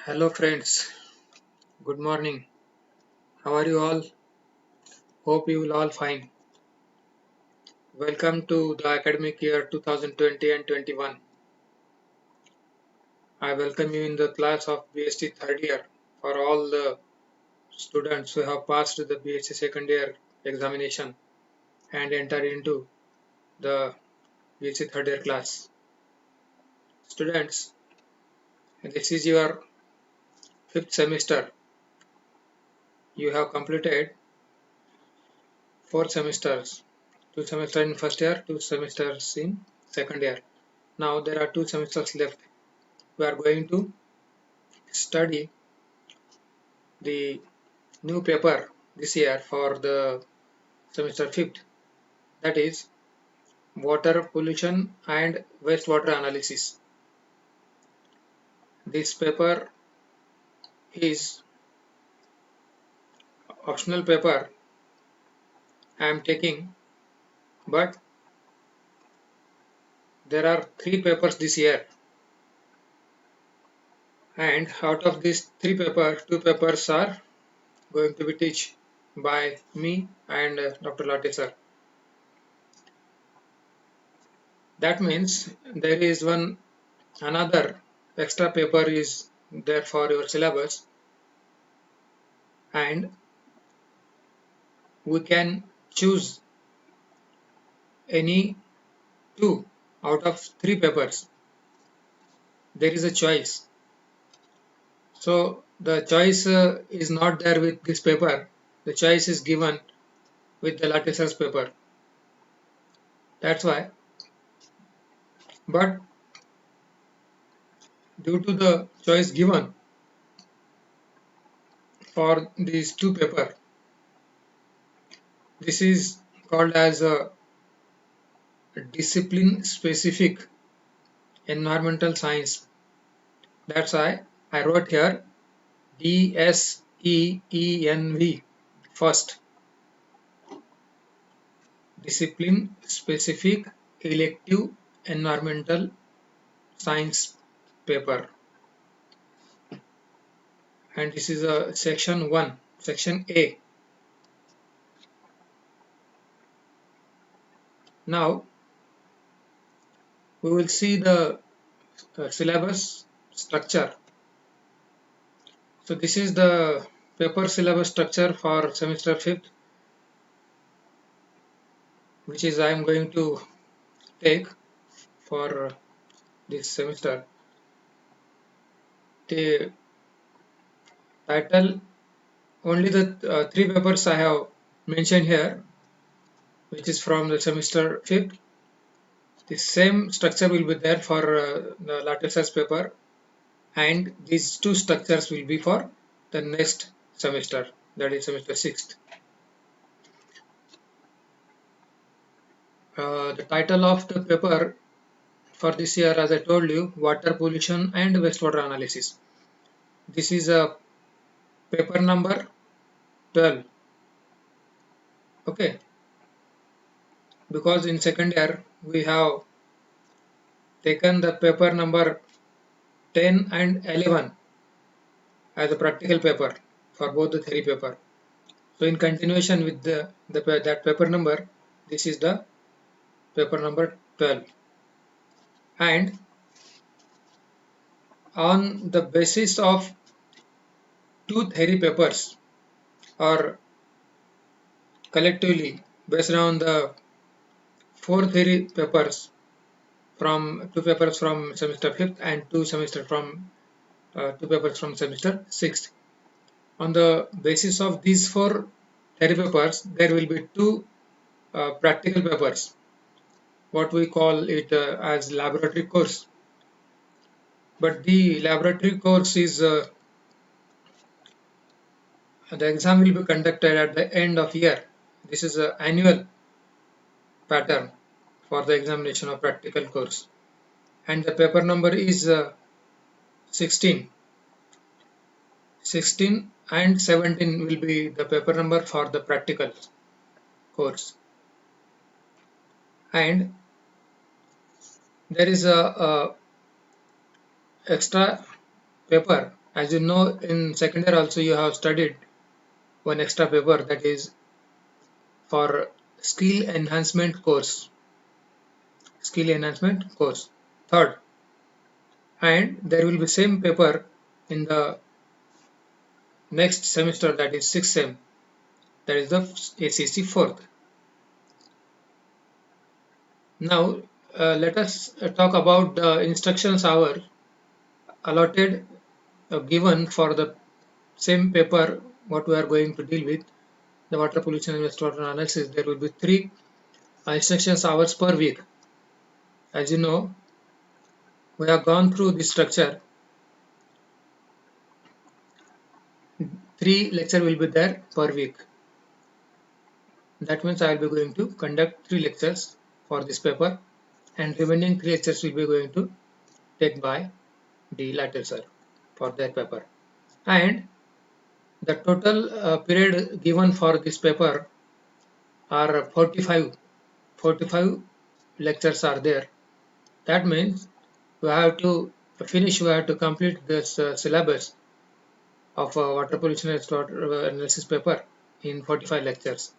Hello friends, good morning. How are you all? Hope you will all fine. Welcome to the academic year 2020 and 21. I welcome you in the class of BSc third year for all the students who have passed the BSc second year examination and entered into the BSc third year class. Students, this is your fifth semester. You have completed 4 semesters. 2 semesters in first year, 2 semesters in second year. Now there are 2 semesters left. We are going to study the new paper this year for the semester 5th, that is water pollution and wastewater analysis. This paper is optional paper I am taking, but there are 3 papers this year, and out of these 3 papers, 2 papers are going to be taught by me and Dr. Latte sir. That means there is one another extra paper is there for your syllabus, and we can choose any 2 out of 3 papers. There is a choice. So the choice is not there with this paper. The choice is given with the latticer's paper. That's why. But due to the choice given for these 2 papers, this is called as a discipline specific environmental science. That's why I wrote here DSEENV first, discipline specific elective environmental science paper, and this is a section 1, section A. Now we will see the syllabus structure. So this is the paper syllabus structure for semester 5th, which is I am going to take for this semester. The title, only the 3 papers I have mentioned here, which is from the semester 5th. The same structure will be there for the latticer's paper, and these 2 structures will be for the next semester, that is semester 6th. The title of the paper for this year, as I told you, water pollution and wastewater analysis. This is a paper number 12. Okay, because in second year we have taken the paper number 10 and 11 as a practical paper for both the theory paper. So in continuation with that paper number, this is the paper number 12, and on the basis of 2 theory papers, or collectively based on the 4 theory papers, from 2 papers from semester 5th and 2 papers from semester 6th. On the basis of these 4 theory papers, there will be 2 practical papers, what we call it as laboratory course. But the laboratory course is the exam will be conducted at the end of year. This is an annual pattern for the examination of practical course, and the paper number is 16. 16 and 17 will be the paper number for the practical course, and there is a extra paper As you know, in second year also you have studied one extra paper, that is for skill enhancement course. Skill enhancement course. Third, and there will be same paper in the next semester, that is sixth sem, that is the ACC fourth. Now let us talk about the instructions hour allotted given for the same paper what we are going to deal with, the water pollution and wastewater analysis. There will be 3 instructions hours per week. As you know, we have gone through this structure. 3 lecture will be there per week. That means I will be going to conduct 3 lectures for this paper, and remaining 3 lectures will be going to take by the latter sir for their paper. And the total period given for this paper are 45 lectures are there. That means we have to we have to complete this syllabus of water pollution and water analysis paper in 45 lectures.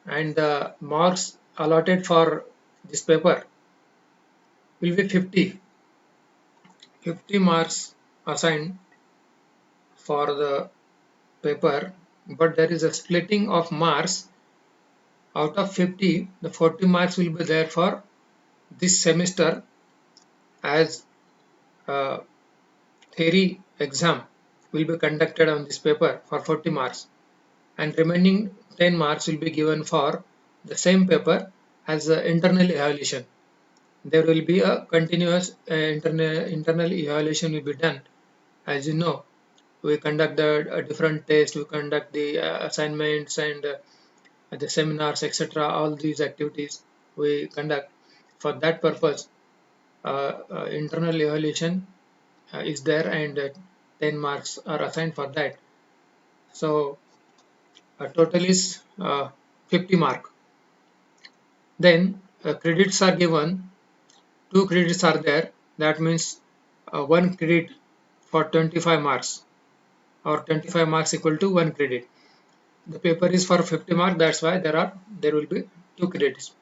And the marks allotted for this paper will be 50. 50 marks assigned for the paper, but there is a splitting of marks. Out of 50, the 40 marks will be there for this semester as theory exam will be conducted on this paper for 40 marks, and remaining 10 marks will be given for the same paper as internal evaluation. There will be a continuous internal evaluation will be done. As you know, we conduct the different tests, we conduct the assignments and the seminars, etc. All these activities we conduct. For that purpose, internal evaluation is there, and 10 marks are assigned for that. So total is 50 mark. Then credits are given. 2 credits are there. That means 1 credit for 25 marks, or 25 marks equal to 1 credit. The paper is for 50 marks. That's why there will be 2 credits.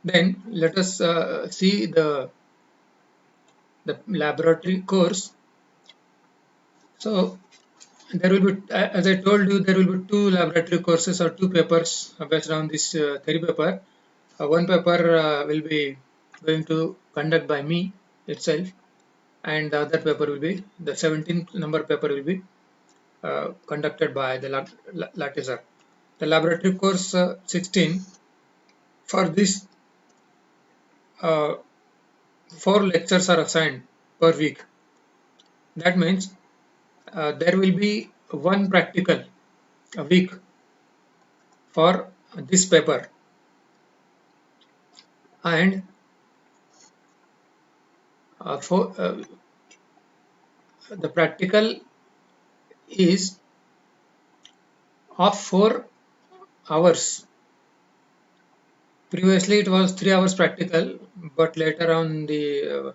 Then let us see the laboratory course. So there will be, as I told you, there will be 2 laboratory courses or 2 papers based on this theory paper. One paper will be going to conduct by me itself, and the other paper will be the 17th number paper will be conducted by the Lattiser. The laboratory course 16, for this 4 lectures are assigned per week. That means there will be 1 practical a week for this paper, and for the practical is of 4 hours. Previously it was 3 hours practical, but later on the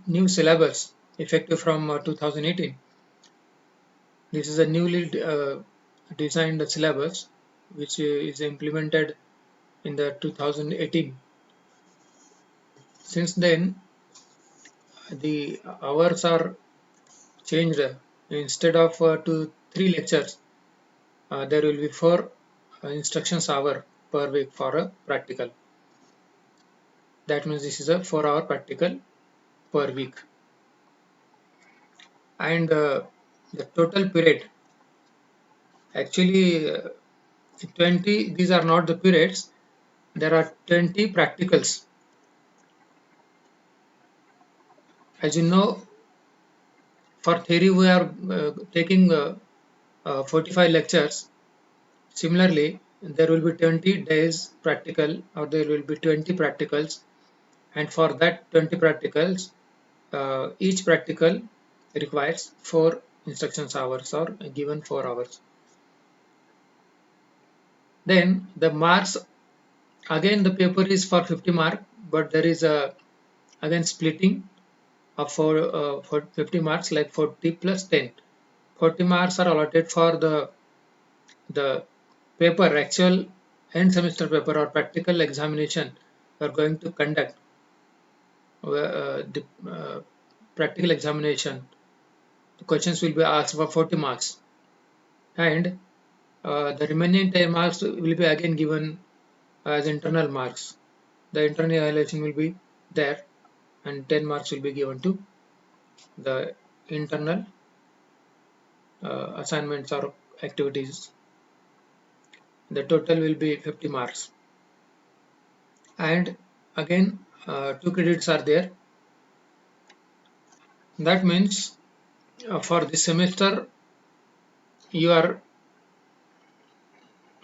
new syllabus effective from 2018. This is a newly designed syllabus which is implemented in the 2018. Since then, the hours are changed. Instead of 3 lectures, there will be 4 instructions hour per week for a practical. That means this is a 4-hour practical per week. And the total period, actually 20, these are not the periods, there are 20 practicals. As you know, for theory we are taking 45 lectures. Similarly, there will be 20 days practical, or there will be 20 practicals, and for that 20 practicals, each practical requires 4 instructions hours, or given 4 hours. Then the marks, again the paper is for 50 mark, but there is a again splitting. for 50 marks, like 40 plus 10. 40 marks are allotted for the paper, actual end semester paper or practical examination you are going to conduct. The practical examination, the questions will be asked for 40 marks, and the remaining 10 marks will be again given as internal marks. The internal evaluation will be there, and 10 marks will be given to the internal assignments or activities. The total will be 50 marks, and again 2 credits are there. That means for this semester you are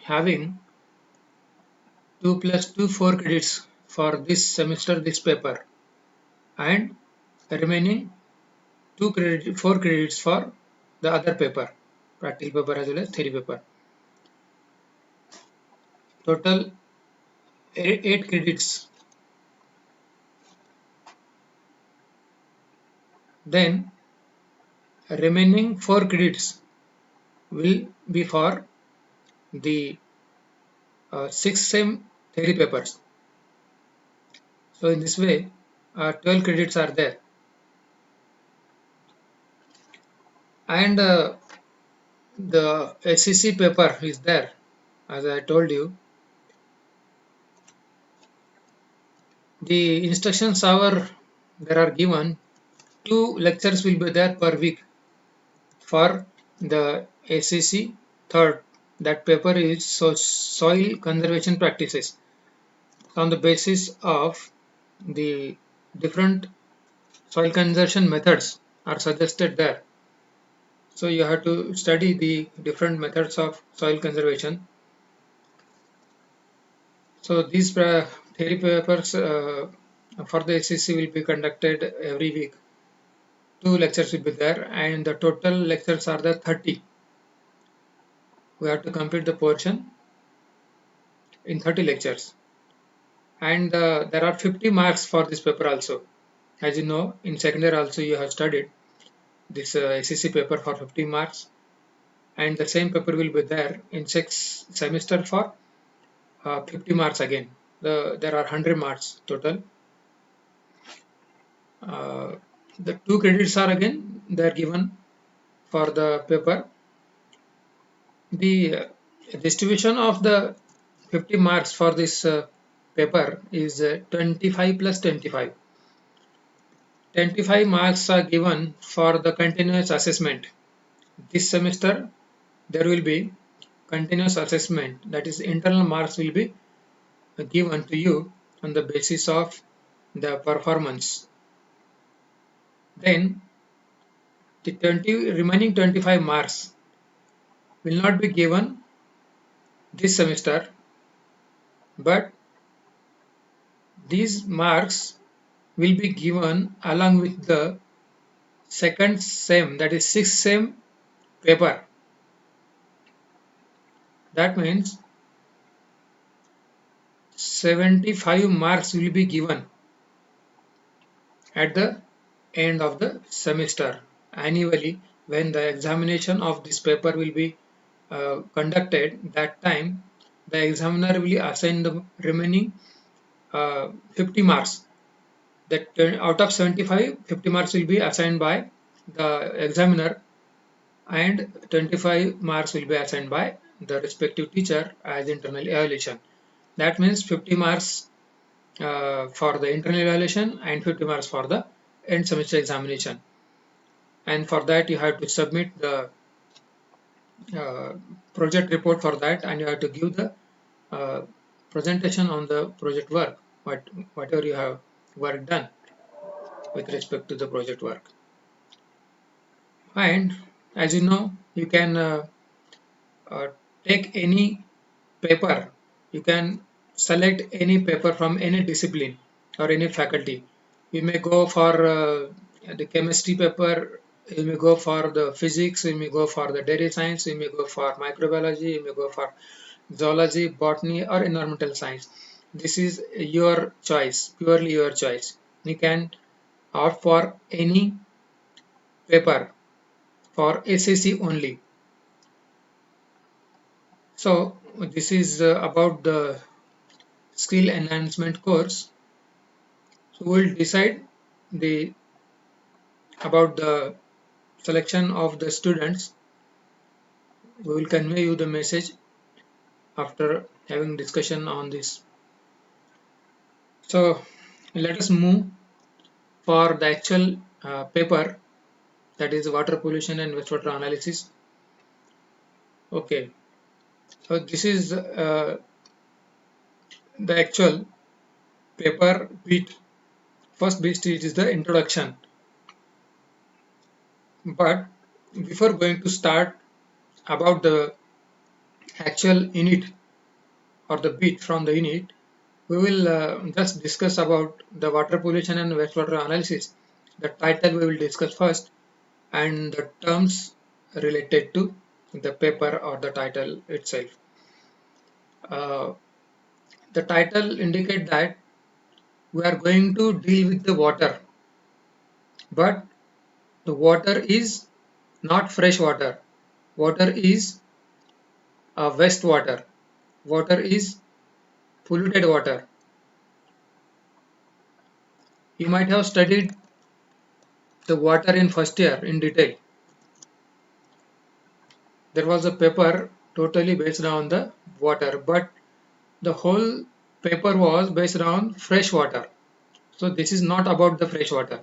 having 2 plus 2 4 credits for this semester, this paper, and remaining 4 credits for the other paper, practical paper as well as theory paper. Total 8 credits. Then remaining 4 credits will be for the 6 sem theory papers. So in this way 12 credits are there, and the SEC paper is there. As I told you, the instructions are there are given. 2 lectures will be there per week for the SEC third. That paper is soil conservation practices. On the basis of the different soil conservation methods are suggested there. So you have to study the different methods of soil conservation. So these theory papers for the SEC will be conducted every week. 2 lectures will be there, and the total lectures are the 30. We have to complete the portion in 30 lectures, and there are 50 marks for this paper also. As you know, in second year also you have studied this SEC paper for 50 marks, and the same paper will be there in 6 semester for 50 marks again. There are 100 marks total. The 2 credits are again they are given for the paper. The distribution of the 50 marks for this paper is 25 plus 25. 25 marks are given for the continuous assessment. This semester there will be continuous assessment, that is internal marks will be given to you on the basis of the performance. Then the remaining 25 marks will not be given this semester, but these marks will be given along with the second sem, that is 6th sem paper. That means 75 marks will be given at the end of the semester. Annually, when the examination of this paper will be conducted, that time the examiner will assign the remaining 50 marks. That out of 75, 50 marks will be assigned by the examiner, and 25 marks will be assigned by the respective teacher as internal evaluation. That means 50 marks for the internal evaluation and 50 marks for the end semester examination. And for that you have to submit the project report for that, and you have to give the presentation on the project work, whatever you have work done with respect to the project work. And as you know, you can take any paper, you can select any paper from any discipline or any faculty. You may go for the chemistry paper, you may go for the physics, you may go for the dairy science, you may go for microbiology, you may go for zoology, botany, or environmental science. This is your choice, purely your choice. You can or for any paper for SSC only. So this is about the skill enhancement course. So we'll decide the about the selection of the students. We will convey you the message after having discussion on this. So let us move for the actual paper, that is water pollution and wastewater analysis. Okay, so this is the actual paper bit. First bit is the introduction. But before going to start about the actual unit or the bit from the unit, we will just discuss about the water pollution and wastewater analysis. The title we will discuss first, and the terms related to the paper or the title itself. Uh, the title indicate that we are going to deal with the water, but the water is not fresh water. Water is wastewater. Water is polluted water. You might have studied the water in first year in detail. There was a paper totally based on the water, but the whole paper was based on fresh water. So this is not about the fresh water.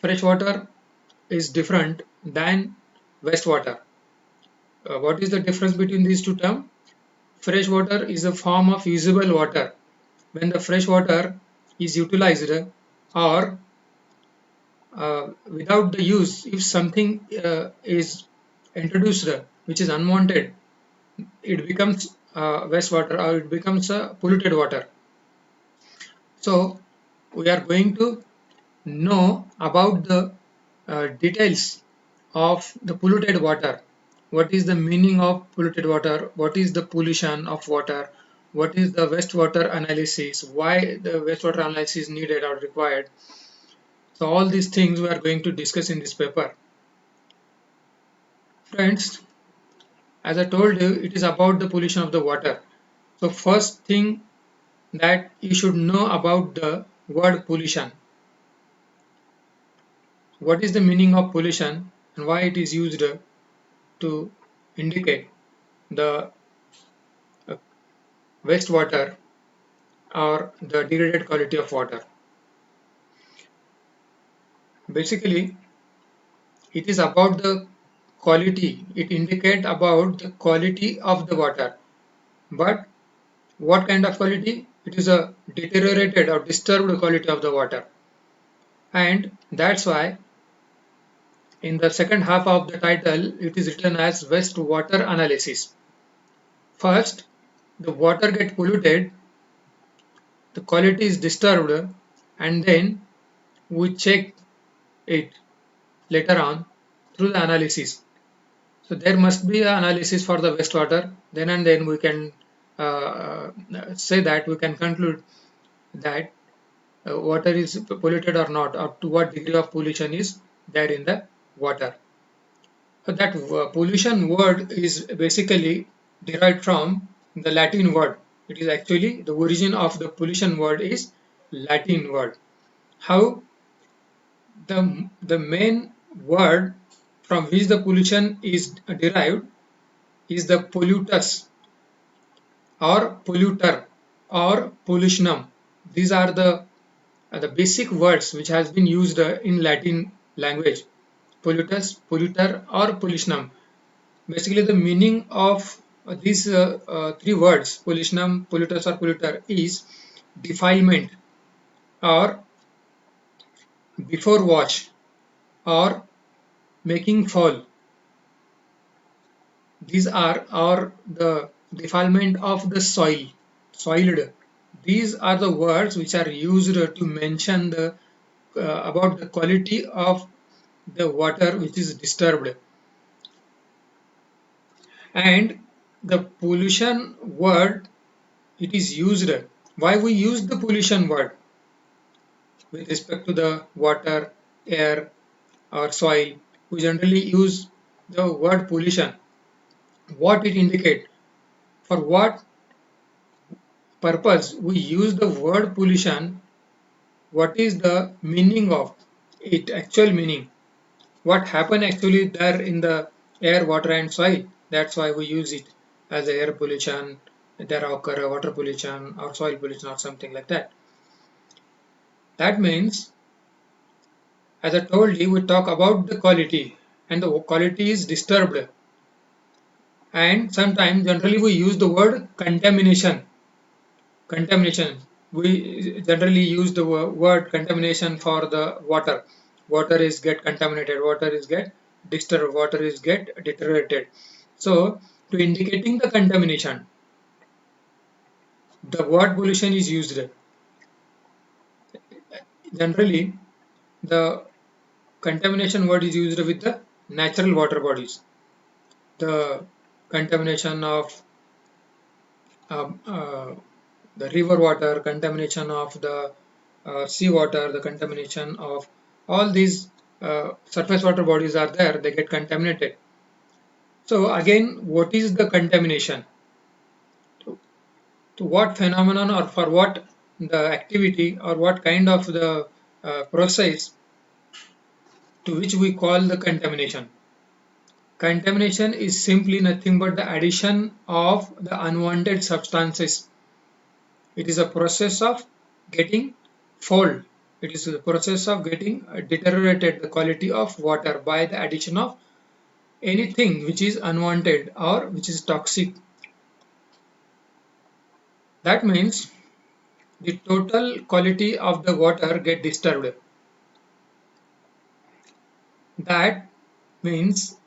Fresh water is different than wastewater. What is the difference between these two terms? Fresh water is a form of usable water. When the fresh water is utilized or without the use, if something is introduced which is unwanted, it becomes wastewater or it becomes polluted water. So we are going to know about the details of the polluted water. What is the meaning of polluted water? What is the pollution of water? What is the wastewater analysis? Why the wastewater analysis is needed or required? So all these things we are going to discuss in this paper. Friends, as I told you, it is about the pollution of the water. So first thing that you should know about the word pollution. What is the meaning of pollution and why it is used to indicate the uh, wastewater or the degraded quality of water? Basically, it is about the quality. It indicates about the quality of the water. But what kind of quality? It is a deteriorated or disturbed quality of the water. And that's why in the second half of the title, it is written as wastewater analysis. First, the water gets polluted, the quality is disturbed, and then we check it later on through the analysis. So there must be an analysis for the wastewater. Then and then we can say that we can conclude that water is polluted or not, or to what degree of pollution is there in the water. So that pollution word is basically derived from the Latin word. It is actually the origin of the pollution word is Latin word. How the main word from which the pollution is derived is the pollutus or polluter or pollutionum. These are the basic words which has been used in Latin language. Pollutus, polluter or pollutionum. Basically the meaning of these three words, pollutionum, pollutus or polluter, is defilement or before wash or making foul. These are the defilement of the soil, soiled. These are the words which are used to mention the about the quality of the water which is disturbed. And the pollution word, it is used. Why we use the pollution word? with respect to the water, air, or soil, we generally use the word pollution. What it indicates, for what purpose we use the word pollution, what is the meaning of it, actual meaning, what happened actually there in the air, water and soil. That's why we use it as air pollution, there occur water pollution or soil pollution or something like that. That means, as I told you, we talk about the quality and the quality is disturbed, and sometimes generally we use the word contamination. Contamination, we generally use the word contamination for the water is get contaminated, water is get disturbed, water is get deteriorated. So to indicating the contamination, the word pollution is used. Generally the contamination word is used with the natural water bodies, the contamination of um, uh, the river water, contamination of the sea water, the contamination of all these surface water bodies are there, they get contaminated. So again, what is the contamination? To what phenomenon or for what the activity or what kind of the process to which we call the contamination? Contamination is simply nothing but the addition of the unwanted substances. It is a process of getting fouled. It is the process of getting deteriorated the quality of water by the addition of anything which is unwanted or which is toxic. That means the total quality of the water get disturbed. That means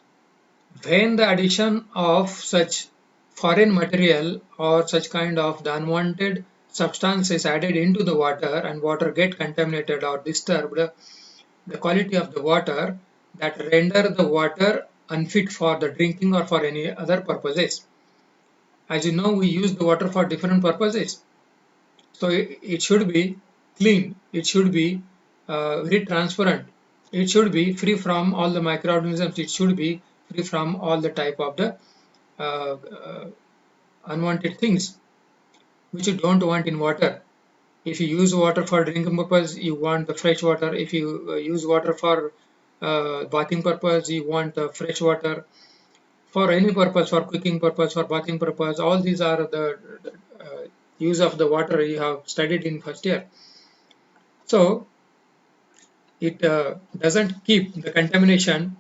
when the addition of such foreign material or such kind of the unwanted substances added into the water and water get contaminated or disturbed, the quality of the water that render the water unfit for the drinking or for any other purposes. As you know, we use the water for different purposes. So it should be clean, it should be very transparent, it should be free from all the microorganisms, it should be free from all the type of the uh, uh, unwanted things which you don't want in water. If you use water for drinking purpose, you want the fresh water. If you use water for bathing purpose, you want fresh water. For any purpose, for cooking purpose, for bathing purpose, all these are the use of the water you have studied in first year. So it doesn't keep the contamination,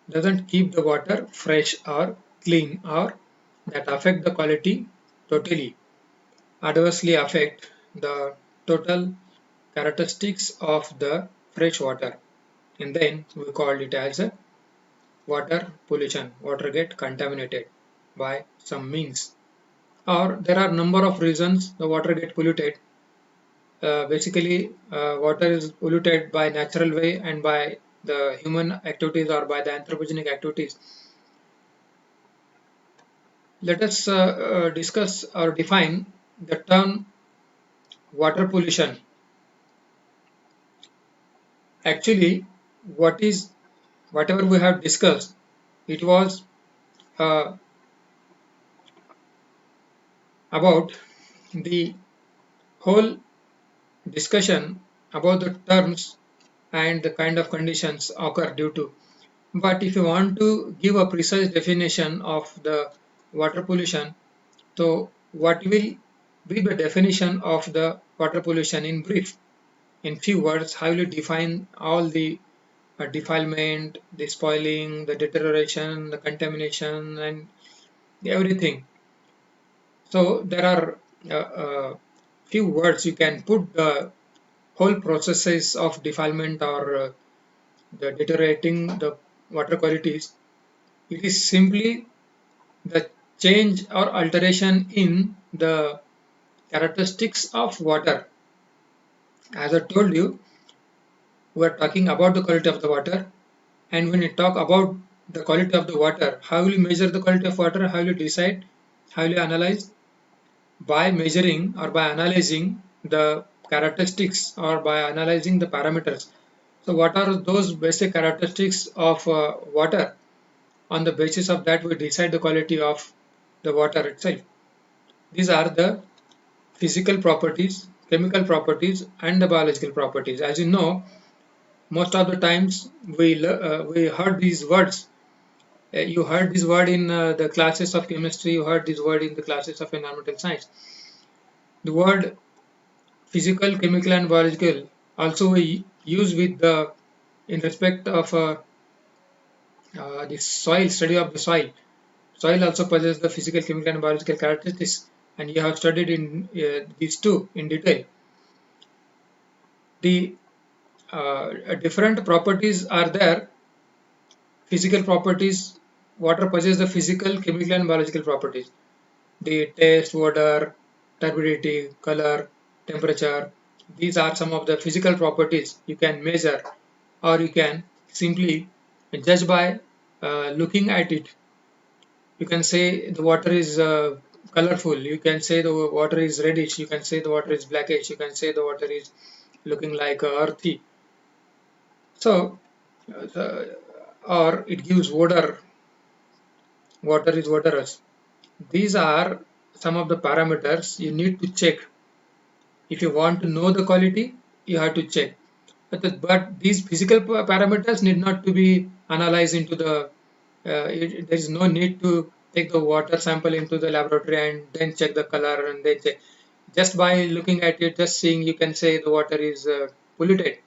doesn't keep the water fresh or clean, or that affect the quality totally, adversely affect the total characteristics of the fresh water, and then we called it as a water pollution. Water get contaminated by some means, or there are number of reasons the water get polluted. Basically, water is polluted by natural way and by the human activities or by the anthropogenic activities. Let us discuss or define the term water pollution. Actually, what is whatever we have discussed, it was uh, about the whole discussion about the terms and the kind of conditions occur due to. But if you want to give a precise definition of the water pollution, so what will be the definition of the water pollution in brief? In few words, how will you define all the defilement, the spoiling, the deterioration, the contamination, and everything? So there are few words you can put the whole processes of defilement or the deteriorating the water qualities. It is simply the change or alteration in the characteristics of water. As I told you, we are talking about the quality of the water, and when you talk about the quality of the water, how will you measure the quality of water? How will you decide? How will you analyze? By measuring or by analyzing the characteristics or by analyzing the parameters. So what are those basic characteristics of water? On the basis of that, we decide the quality of the water itself. These are the physical properties, chemical properties, and the biological properties. As you know, most of the times we heard these words. You heard this word in the classes of chemistry. You heard this word in the classes of environmental science. The word physical, chemical, and biological also we use with the in respect of the soil, study of the soil. Soil also possesses the physical, chemical, and biological characteristics, and you have studied in these two in detail. The different properties are there. Physical properties, water possesses the physical, chemical, and biological properties. The taste, odor, turbidity, color, temperature. These are some of the physical properties you can measure, or you can simply judge by looking at it. You can say the water is colorful. You can say the water is reddish. You can say the water is blackish. You can say the water is looking like earthy. So, or it gives odor. Water is odorous. These are some of the parameters you need to check. If you want to know the quality, you have to check. But these physical parameters need not to be analyzed into the. There is no need to take the water sample into the laboratory and then check the color and then check. Just by looking at it, just seeing, you can say the water is polluted.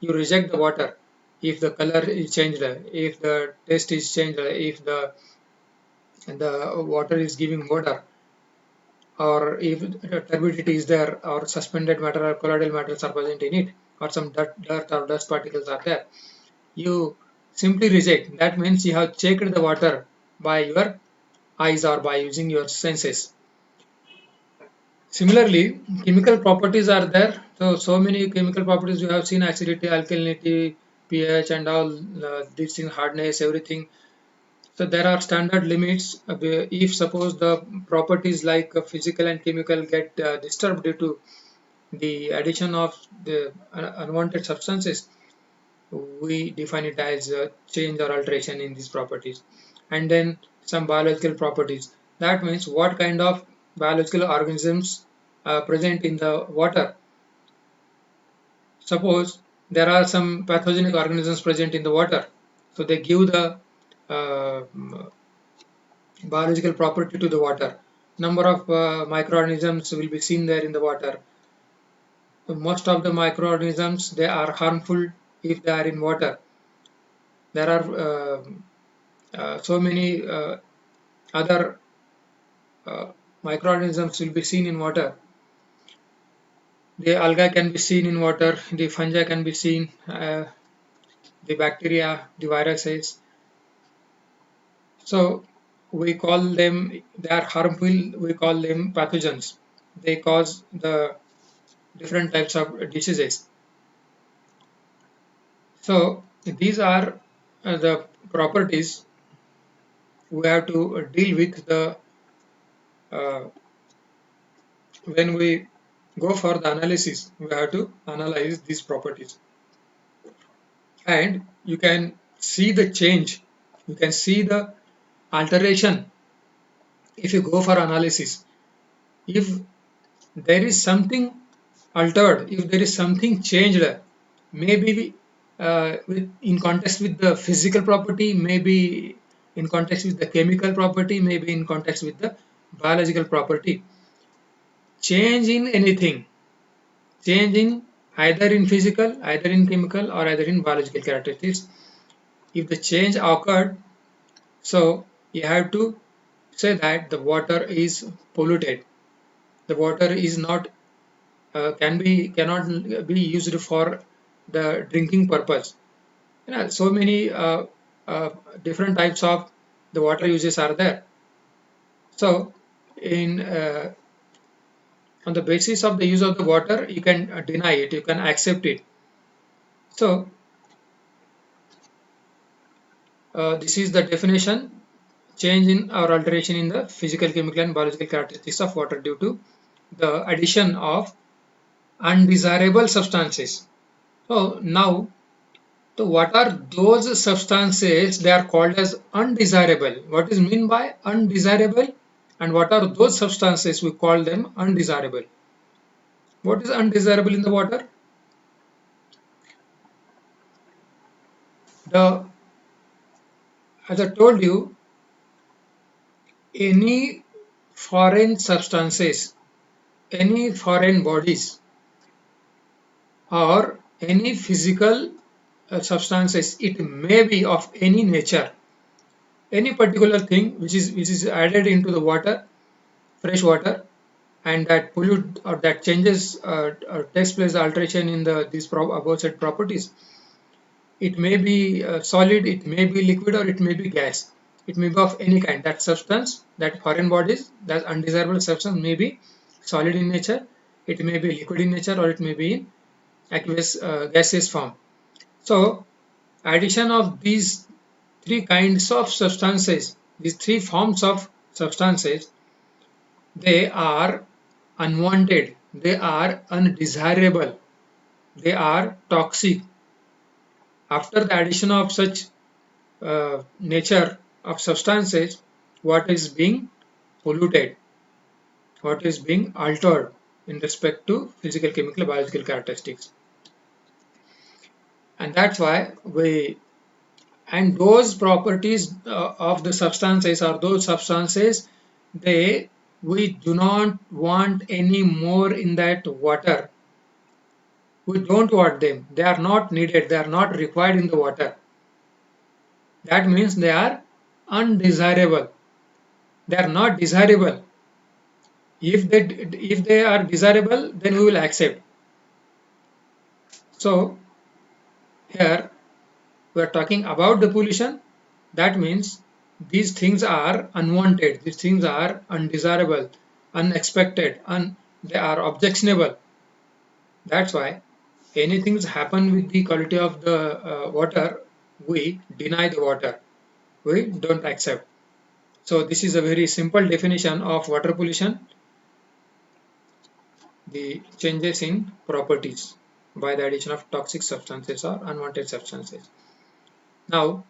You reject the water if the color is changed, if the taste is changed, if the water is giving odor, or if turbidity is there, or suspended matter or colloidal matters are present in it, or some dirt or dust particles are there, you simply reject. That means you have checked the water by your eyes or by using your senses. Similarly, chemical properties are there. So many chemical properties you have seen: acidity, alkalinity, pH, and all these things, hardness, everything. So there are standard limits. If suppose the properties like physical and chemical get disturbed due to the addition of the unwanted substances, we define it as a change or alteration in these properties. And then some biological properties. That means what kind of biological organisms are present in the water. Suppose there are some pathogenic organisms present in the water, so they give the uh, biological property to the water. Number of microorganisms will be seen there in the water. Most of the microorganisms, they are harmful if they are in water. There are so many other uh, microorganisms will be seen in water. The algae can be seen in water, the fungi can be seen, the bacteria, the viruses. So we call them, they are harmful, we call them pathogens. They cause the different types of diseases. So these are the properties we have to deal with the uh, when we go for the analysis. We have to analyze these properties, and you can see the change. You can see the alteration if you go for analysis. If there is something altered, if there is something changed, maybe in context with the physical property, maybe in context with the chemical property, maybe in context with the biological property. Change in anything, change in either in physical, either in chemical, or either in biological characteristics. If the change occurred, so you have to say that the water is polluted. The water is not cannot be used for the drinking purpose. So many uh, different types of the water uses are there. So in on the basis of the use of the water, you can deny it, you can accept it. So this is the definition: change in or alteration in the physical, chemical, and biological characteristics of water due to the addition of undesirable substances. So now, so what are those substances? They are called as undesirable. What is mean by undesirable? And what are those substances? We call them undesirable. What is undesirable in the water? The As I told you, any foreign substances, any foreign bodies, or any physical substances, it may be of any nature, any particular thing which is added into the water, fresh water, and that pollute or that changes or takes place the alteration in the these above said properties. It may be solid, it may be liquid, or it may be gas. It may be of any kind. That substance, that foreign bodies, that undesirable substance may be solid in nature, it may be liquid in nature, or it may be in aqueous gaseous form. So addition of these three kinds of substances, these three forms of substances, they are unwanted, they are undesirable, they are toxic. After the addition of such nature of substances, what is being polluted, what is being altered in respect to physical, chemical, biological characteristics. And that's why and those properties of the substances, or those substances, they we do not want any more in that water. We don't want them. They are not needed. They are not required in the water. That means they are undesirable. They are not desirable. If they are desirable, then we will accept. So here we are talking about the pollution. That means these things are unwanted. These things are undesirable, unexpected, and they are objectionable. That's why anything happen with the quality of the water, we deny the water. We don't accept. So this is a very simple definition of water pollution: the changes in properties by the addition of toxic substances or unwanted substances. Now,